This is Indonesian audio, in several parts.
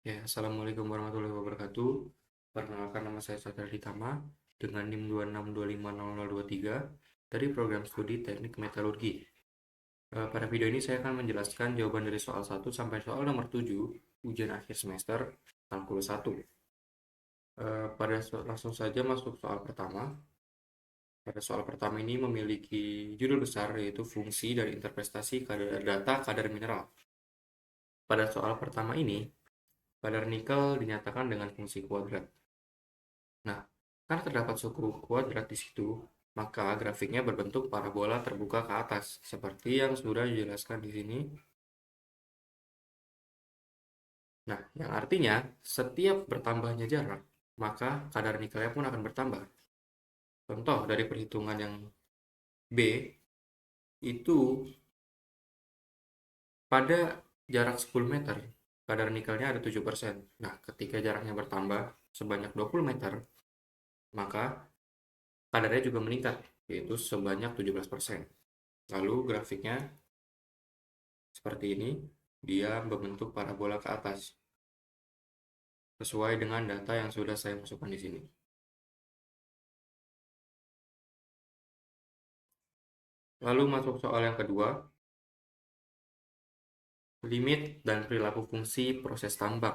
Ya, Assalamualaikum warahmatullahi wabarakatuh. Perkenalkan, nama saya Satria Ditama dengan NIM 26250023 dari program studi Teknik Metalurgi. Pada video ini saya akan menjelaskan jawaban dari soal 1 sampai soal nomor 7 ujian akhir semester kalkulus 1. Langsung saja masuk soal pertama. Pada soal pertama ini memiliki judul besar yaitu fungsi dan interpretasi data kadar mineral. Pada soal pertama ini, kadar nikel dinyatakan dengan fungsi kuadrat. Nah, karena terdapat suku kuadrat di situ, maka grafiknya berbentuk parabola terbuka ke atas, seperti yang sudah dijelaskan di sini. Nah, yang artinya setiap bertambahnya jarak, maka kadar nikelnya pun akan bertambah. Contoh dari perhitungan yang B, itu pada jarak 10 meter, kadar nikelnya ada 7%. Nah, ketika jaraknya bertambah sebanyak 20 meter, maka kadarnya juga meningkat, yaitu sebanyak 17%. Lalu grafiknya seperti ini, dia membentuk parabola ke atas, sesuai dengan data yang sudah saya masukkan di sini. Lalu masuk soal yang kedua, limit dan perilaku fungsi proses tambang.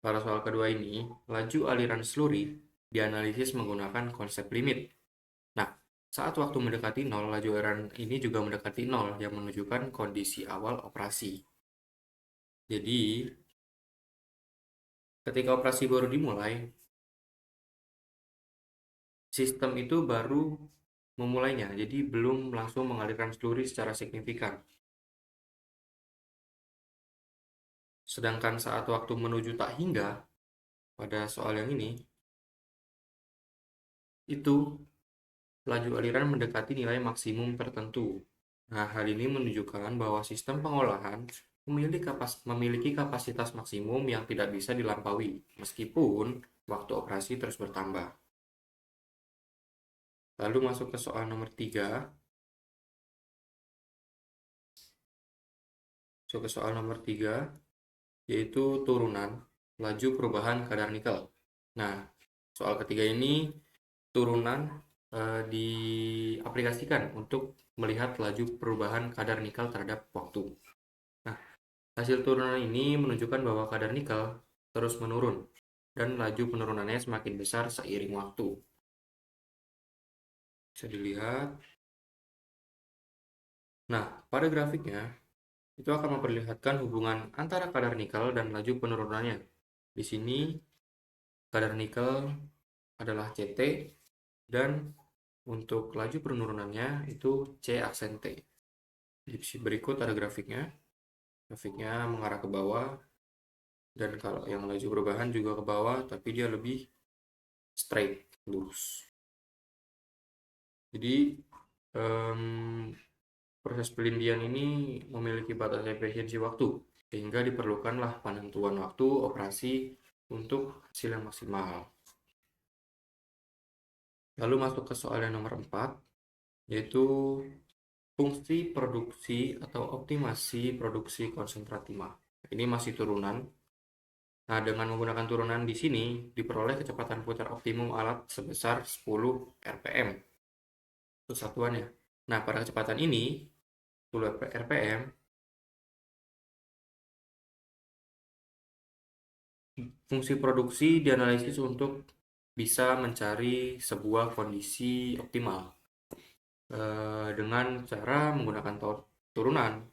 Pada soal kedua ini, laju aliran slurry dianalisis menggunakan konsep limit. Nah, saat waktu mendekati 0, laju aliran ini juga mendekati 0 yang menunjukkan kondisi awal operasi. Jadi, ketika operasi baru dimulai, sistem itu baru memulainya, jadi belum langsung mengalirkan slurry secara signifikan. Sedangkan saat waktu menuju tak hingga, pada soal yang ini, itu laju aliran mendekati nilai maksimum tertentu. Nah, hal ini menunjukkan bahwa sistem pengolahan memiliki kapasitas maksimum yang tidak bisa dilampaui, meskipun waktu operasi terus bertambah. Lalu masuk ke soal nomor 3. Masuk ke soal nomor 3, yaitu turunan laju perubahan kadar nikel. Nah, soal ketiga ini turunan diaplikasikan untuk melihat laju perubahan kadar nikel terhadap waktu. Nah, hasil turunan ini menunjukkan bahwa kadar nikel terus menurun dan laju penurunannya semakin besar seiring waktu. Bisa dilihat. Nah, pada grafiknya itu akan memperlihatkan hubungan antara kadar nikel dan laju penurunannya. Di sini kadar nikel adalah CT dan untuk laju penurunannya itu C aksen T. Di berikut ada grafiknya. Grafiknya mengarah ke bawah, dan kalau yang laju perubahan juga ke bawah, tapi dia lebih straight, lurus. Jadi proses pelindian ini memiliki batas efisiensi waktu, sehingga diperlukanlah penentuan waktu operasi untuk hasil yang maksimal. Lalu masuk ke soal yang nomor 4, yaitu fungsi produksi atau optimasi produksi konsentrat timah. Ini masih turunan. Nah, dengan menggunakan turunan di sini diperoleh kecepatan putar optimum alat sebesar 10 rpm. Itu satuannya. Nah, pada kecepatan ini 10 rpm, fungsi produksi dianalisis untuk bisa mencari sebuah kondisi optimal dengan cara menggunakan turunan.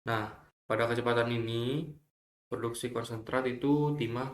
Nah, pada kecepatan ini produksi konsentrat timah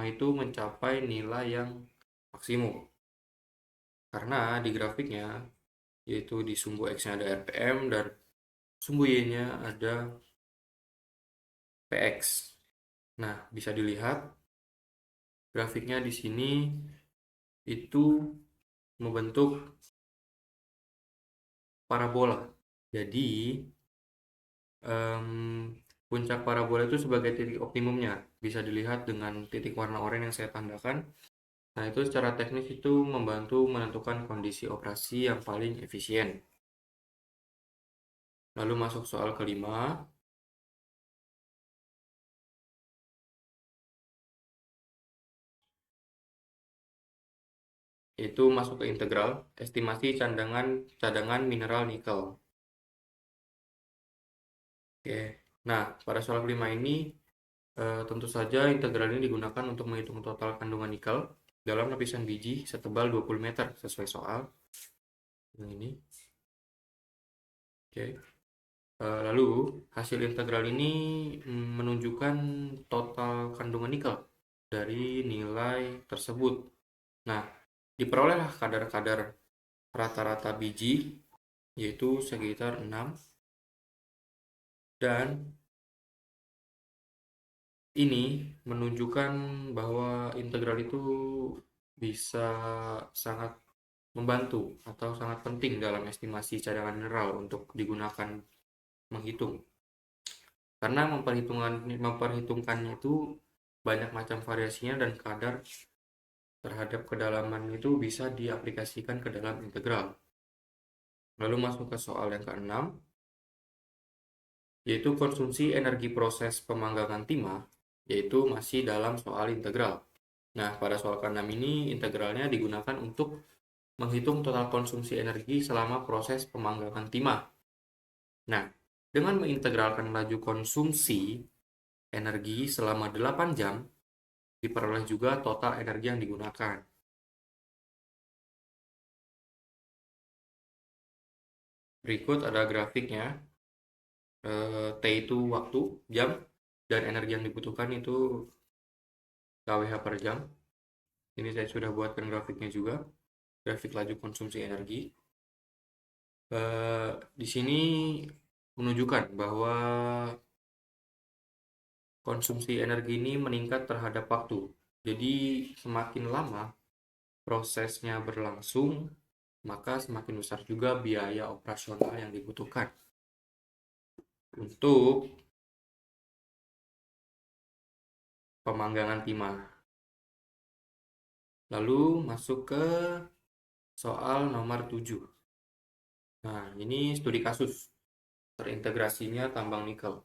itu mencapai nilai yang maksimum. Karena di grafiknya, yaitu di sumbu X-nya ada rpm dan sumbu Y-nya ada px. Nah, bisa dilihat grafiknya di sini itu membentuk parabola. Jadi, puncak parabola itu sebagai titik optimumnya. Bisa dilihat dengan titik warna oranye yang saya tandakan. Nah, itu secara teknis itu membantu menentukan kondisi operasi yang paling efisien. Lalu masuk soal kelima. Itu masuk ke integral, estimasi cadangan mineral nikel. Oke. Nah, pada soal kelima ini tentu saja integral ini digunakan untuk menghitung total kandungan nikel dalam lapisan biji setebal 20 meter sesuai soal yang ini. Oke. Lalu hasil integral ini menunjukkan total kandungan nikel dari nilai tersebut. Nah, diperolehlah kadar-kadar rata-rata biji yaitu sekitar 6, dan ini menunjukkan bahwa integral itu bisa sangat membantu atau sangat penting dalam estimasi cadangan mineral untuk digunakan menghitung. Karena memperhitungkannya itu banyak macam variasinya dan kadar terhadap kedalaman itu bisa diaplikasikan ke dalam integral. Lalu masuk ke soal yang keenam, yaitu konsumsi energi proses pemanggangan timah, yaitu masih dalam soal integral. Nah, pada soal ke-6 ini integralnya digunakan untuk menghitung total konsumsi energi selama proses pemanggangan timah. Nah, dengan mengintegralkan laju konsumsi energi selama 8 jam, diperoleh juga total energi yang digunakan. Berikut ada grafiknya. T itu waktu, jam, dan energi yang dibutuhkan itu kWh per jam. Ini saya sudah buatkan grafiknya juga, grafik laju konsumsi energi. Di sini menunjukkan bahwa konsumsi energi ini meningkat terhadap waktu. Jadi semakin lama prosesnya berlangsung, maka semakin besar juga biaya operasional yang dibutuhkan untuk pemanggangan timah. Lalu masuk ke soal nomor 7. Nah, ini studi kasus terintegrasinya tambang nikel.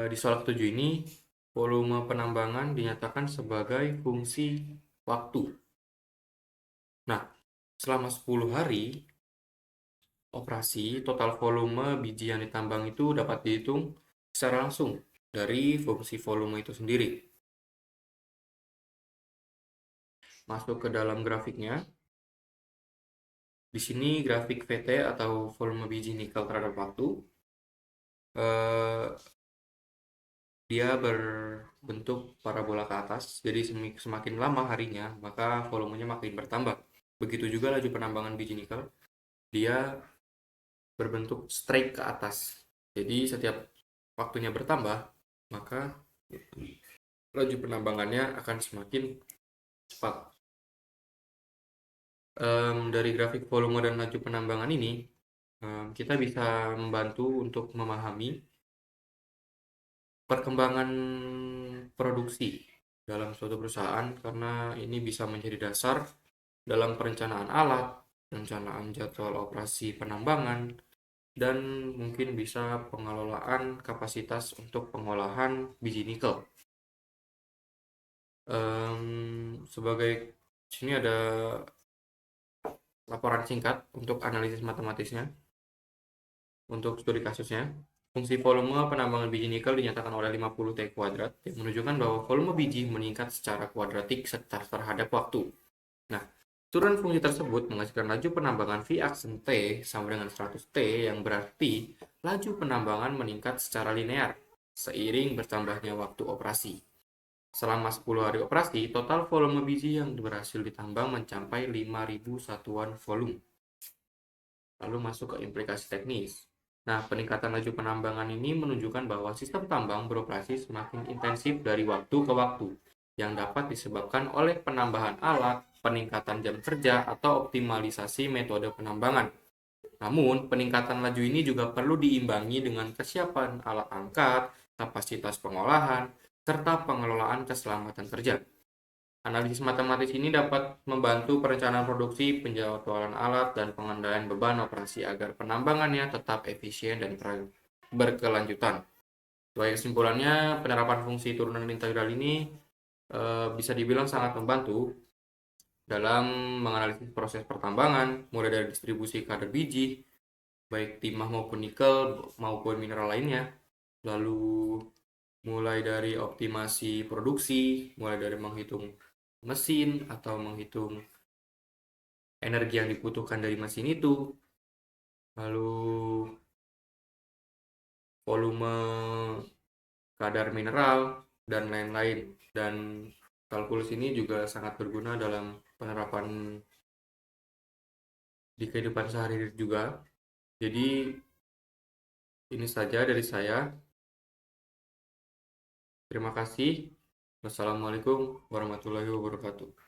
Di soal ke-7 ini, volume penambangan dinyatakan sebagai fungsi waktu. Nah, selama 10 hari operasi, total volume biji yang ditambang itu dapat dihitung secara langsung dari fungsi volume itu sendiri. Masuk ke dalam grafiknya. Di sini grafik VT atau volume biji nikel terhadap waktu. Dia berbentuk parabola ke atas, jadi semakin lama harinya, maka volumenya makin bertambah. Begitu juga laju penambangan biji nikel, dia berbentuk straight ke atas. Jadi setiap waktunya bertambah, maka laju penambangannya akan semakin cepat. Dari grafik volume dan laju penambangan ini, kita bisa membantu untuk memahami perkembangan produksi dalam suatu perusahaan, karena ini bisa menjadi dasar dalam perencanaan alat, perencanaan jadwal operasi penambangan, dan mungkin bisa pengelolaan kapasitas untuk pengolahan biji nikel. Sebagai sini ada laporan singkat untuk analisis matematisnya. Untuk studi kasusnya, fungsi volume penambangan biji nikel dinyatakan oleh 50 T kuadrat, yang menunjukkan bahwa volume biji meningkat secara kuadratik terhadap waktu. Nah, turun fungsi tersebut menghasilkan laju penambangan V aksen T sama dengan 100 T, yang berarti laju penambangan meningkat secara linear seiring bertambahnya waktu operasi. Selama 10 hari operasi, total volume biji yang berhasil ditambang mencapai 5.000 satuan volume. Lalu masuk ke implikasi teknis. Nah, peningkatan laju penambangan ini menunjukkan bahwa sistem tambang beroperasi semakin intensif dari waktu ke waktu, yang dapat disebabkan oleh penambahan alat, peningkatan jam kerja, atau optimalisasi metode penambangan. Namun, peningkatan laju ini juga perlu diimbangi dengan kesiapan alat angkat, kapasitas pengolahan, serta pengelolaan keselamatan kerja. Analisis matematis ini dapat membantu perencanaan produksi, penjadwalan alat, dan pengendalian beban operasi agar penambangannya tetap efisien dan berkelanjutan. Sebagai kesimpulannya, penerapan fungsi turunan integral ini bisa dibilang sangat membantu dalam menganalisis proses pertambangan, mulai dari distribusi kadar biji, baik timah maupun nikel maupun mineral lainnya, lalu mulai dari optimasi produksi, mulai dari menghitung mesin atau menghitung energi yang dibutuhkan dari mesin itu, lalu volume kadar mineral, dan lain-lain. Dan kalkulus ini juga sangat berguna dalam penerapan di kehidupan sehari-hari juga. Jadi ini saja dari saya. Terima kasih. Wassalamualaikum warahmatullahi wabarakatuh.